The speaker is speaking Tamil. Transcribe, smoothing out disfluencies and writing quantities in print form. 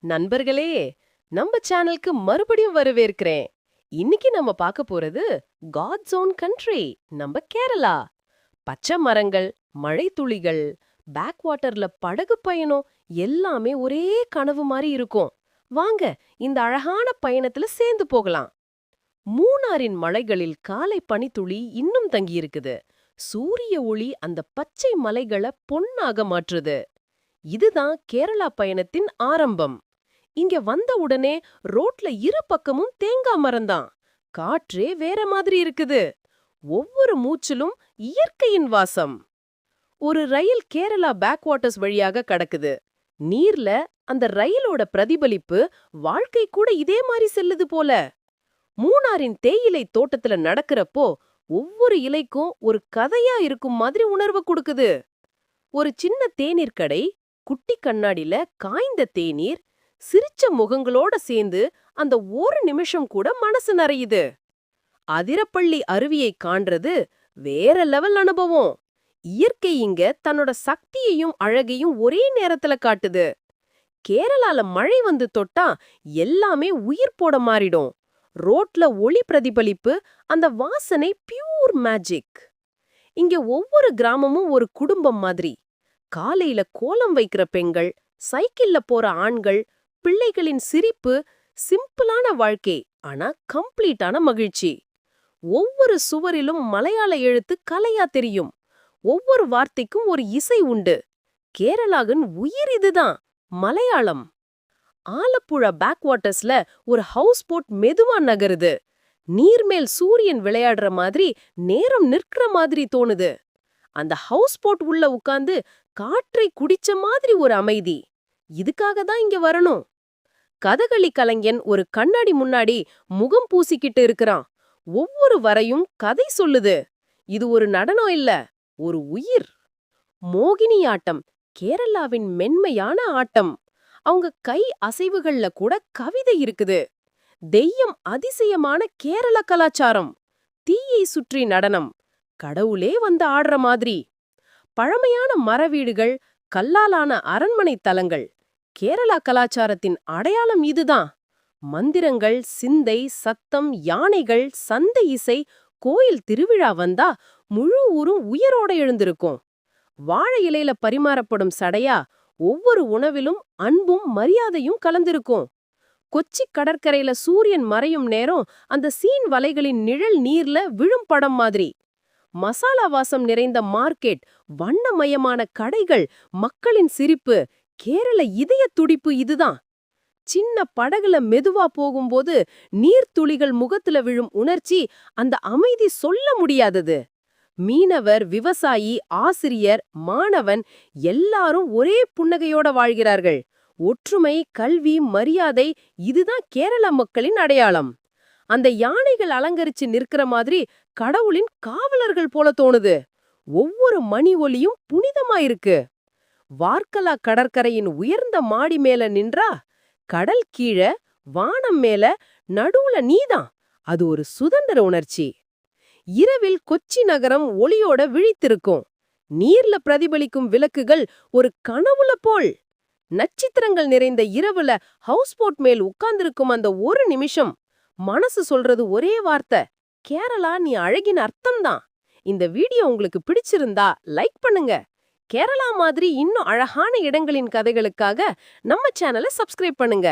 நண்பர்களே, நம்ம சேனலுக்கு மறுபடியும் வரவேற்கிறேன். இன்னைக்கு நம்ம பார்க்க போறது காட்ஸ் ஓன் கண்ட்ரி, நம்ம கேரளா. பச்சை மரங்கள், மழை துளிகள், பேக் வாட்டர்ல படகு பயணம் எல்லாமே ஒரே கனவு மாதிரி இருக்கும். வாங்க இந்த அழகான பயணத்துல சேர்ந்து போகலாம். மூணாரின் மலைகளில் காலை பனித்துளி இன்னும் தங்கியிருக்குது. சூரிய ஒளி அந்த பச்சை மலைகளை பொன்னாக மாற்றுது. இதுதான் கேரளா பயணத்தின் ஆரம்பம். இங்க வந்த உடனே ரோட்ல இரு பக்கமும் தேங்காய் மரம்தான். காற்றே வேற மாதிரி இருக்குது. ஒவ்வொரு மூச்சிலும் இயற்கையின் வாசம். ஒரு ரயில் கேரளா பேக் வாட்டர்ஸ் வழியாக கடக்குது. நீர்ல அந்த ரயிலோட பிரதிபலிப்பு வாழ்க்கை கூட இதே மாதிரி செல்லுது போல. மூணாரின் தேயிலை தோட்டத்துல நடக்கிறப்போ ஒவ்வொரு இலைக்கும் ஒரு கதையா இருக்கும் மாதிரி உணர்வு கொடுக்குது. ஒரு சின்ன தேநீர் கடை, குட்டி கண்ணாடில காய்ந்த தேநீர், சிரிச்ச முகங்களோட சேர்ந்து அந்த ஒரு நிமிஷம் கூட மனசு நிறையுது. அதிரப்பள்ளி அருவியை காண்றது வேற லெவல் அனுபவம். இயற்கை இங்க தன்னோட சக்தியையும் அழகையும் ஒரே நேரத்துல காட்டுது. கேரளால மழை வந்து தொட்டா எல்லாமே உயிர் போட மாறிடும். ரோட்ல ஒளி பிரதிபலிப்பு, அந்த வாசனை பியூர் மேஜிக். இங்க ஒவ்வொரு கிராமமும் ஒரு குடும்பம் மாதிரி. காலையில கோலம் வைக்கிற பெண்கள், சைக்கிள்ல போற ஆண்கள், பிள்ளைகளின் சிரிப்பு, சிம்பிளான வாழ்க்கை, ஆனா கம்ப்ளீட்டான மகிழ்ச்சி. ஒவ்வொரு சுவரிலும் மலையாள எழுத்து கலையா தெரியும். ஒவ்வொரு வார்த்தைக்கும் ஒரு இசை உண்டு. கேரளாவின் உயிர் இதுதான், மலையாளம். ஆலப்புழா பேக் வாட்டர்ஸ்ல ஒரு ஹவுஸ் போட் மெதுவா நகருது. நீர்மேல் சூரியன் விளையாடுற மாதிரி நேரம் நிற்கிற மாதிரி தோணுது. அந்த ஹவுஸ் போட் உள்ள உட்கார்ந்து காற்றை குடிச்ச மாதிரி ஒரு அமைதி. இதுக்காக தான் இங்க வரணும். கதகளி கலைஞன் ஒரு கண்ணாடி முன்னாடி முகம் பூசிக்கிட்டு இருக்கிறான். ஒவ்வொரு வரையும் கதை சொல்லுது. இது ஒரு நடனம் இல்ல, ஒரு உயிர். மோகினியாட்டம் கேரளாவின் மென்மையான ஆட்டம். அவங்க கை அசைவுகள்ல கூட கவிதை இருக்குது. தெய்யம் அதிசயமான கேரள கலாச்சாரம். தீயை சுற்றி நடனம், கடவுளே வந்து ஆடுற மாதிரி. பழமையான மரவீடுகள், கல்லாலான அரண்மனை தலங்கள். கேரளா கலாச்சாரத்தின் அடையாளம் இதுதான். மந்திரங்கள், சிந்தை, சத்தம், யானைகள், சந்தை இசை, கோயில் திருவிழா வந்தா முழு ஊரும் உயிரோட எழுந்திருக்கும். வாழை இலையில பரிமாறப்படும் சடையா ஒவ்வொரு உணவிலும் அன்பும் மரியாதையும் கலந்திருக்கும். கொச்சி கடற்கரையில சூரியன் மறையும் நேரம் அந்த சீன் வலைகளின் நிழல் நீர்ல விழும் படம் மாதிரி. மசாலா வாசம் நிறைந்த மார்க்கெட், வண்ணமயமான கடைகள், மக்களின் சிரிப்பு, கேரள இதய துடிப்பு இதுதான். சின்ன படகுல மெதுவா போகும்போது நீர்த்துளிகள் முகத்துல விழும் உணர்ச்சி, அந்த அமைதி சொல்ல முடியாதது. மீனவர், விவசாயி, ஆசிரியர், மாணவன் எல்லாரும் ஒரே புன்னகையோட வாழ்கிறார்கள். ஒற்றுமை, கல்வி, மரியாதை, இதுதான் கேரள மக்களின் அடையாளம். அந்த யானைகள் அலங்கரிச்சு நிற்கிற மாதிரி கடவுளின் காவலர்கள் போல தோணுது. ஒவ்வொரு மணி ஒலியும் புனிதமாயிருக்கு. வார்க்கலா கடற்கரையின் உயர்ந்த மாடி மேல நின்றா, கடல் கீழே, வானம் மேல, நடுவுல நீதான். அது ஒரு சுதந்திர உணர்ச்சி. இரவில் கொச்சி நகரம் ஒளியோட விழித்திருக்கும். நீர்ல பிரதிபலிக்கும் விளக்குகள் ஒரு கனவுல போல். நட்சத்திரங்கள் நிறைந்த இரவுல ஹவுஸ் போட் மேல் உட்கார்ந்திருக்கும் அந்த ஒரு நிமிஷம், மனசு சொல்றது ஒரே வார்த்தை, கேரளா நீ அழகின் அர்த்தம்தான். இந்த வீடியோ உங்களுக்கு பிடிச்சிருந்தா லைக் பண்ணுங்க. கேரளா மாதிரி இன்னும் அழகான இடங்களின் கதைகளுக்காக நம்ம சேனலை சப்ஸ்கிரைப் பண்ணுங்க.